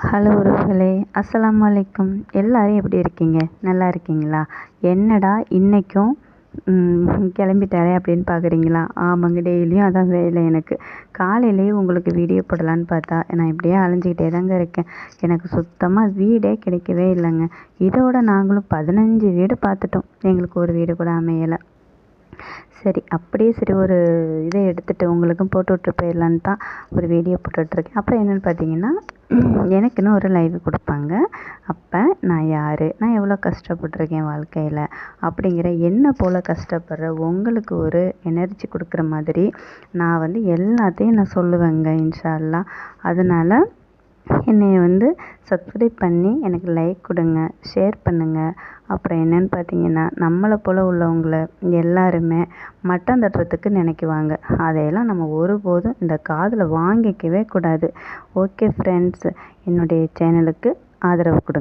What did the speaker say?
Hello உறவுகளே, அஸ்ஸலாமு அலைக்கும். எல்லாரும் எப்படி இருக்கீங்க? நல்லா இருக்கீங்களா? என்னடா இன்னைக்கும் கிளம்பிட்டாரே அப்படின்னு பார்க்குறீங்களா? ஆமாங்க, டெய்லியும் அதான் வேலை எனக்கு. காலையிலேயே உங்களுக்கு வீடியோ போடலான்னு பார்த்தா நான் இப்படியே அலைஞ்சிக்கிட்டே தாங்க இருக்கேன். எனக்கு சுத்தமாக வீடே கிடைக்கவே இல்லைங்க. இதோட நாங்களும் 15 வீடு பார்த்துட்டோம். எங்களுக்கு ஒரு வீடு கூட அமையலை. சரி ஒரு இதை எடுத்துகிட்டு உங்களுக்கும் போட்டு விட்டு போயிடலான்னு தான் ஒரு வீடியோ போட்டுட்ருக்கேன். அப்புறம் என்னென்னு பார்த்தீங்கன்னா, எனக்குன்னு ஒரு லைவ் கொடுப்பாங்க. அப்போ நான் யார், நான் எவ்வளோ கஷ்டப்பட்ருக்கேன் வாழ்க்கையில் அப்படிங்கிற என்னை போல் கஷ்டப்படுற உங்களுக்கு ஒரு எனர்ஜி கொடுக்குற மாதிரி நான் எல்லாத்தையும் நான் சொல்லுவேங்க இன்ஷா அல்லாஹ். அதனால் என்னை சப்ஸ்கிரைப் பண்ணி எனக்கு லைக் கொடுங்க, ஷேர் பண்ணுங்கள். அப்புறம் என்னென்னு பார்த்தீங்கன்னா, நம்மளை போல் உள்ளவங்கள எல்லாருமே மட்டம் தட்டுறதுக்கு நினைக்குவாங்க. அதையெல்லாம் நம்ம ஒருபோதும் இந்த காதில் வாங்கிக்கவே கூடாது. ஓகே ஃப்ரெண்ட்ஸ், என்னுடைய சேனலுக்கு ஆதரவு கொடுங்க.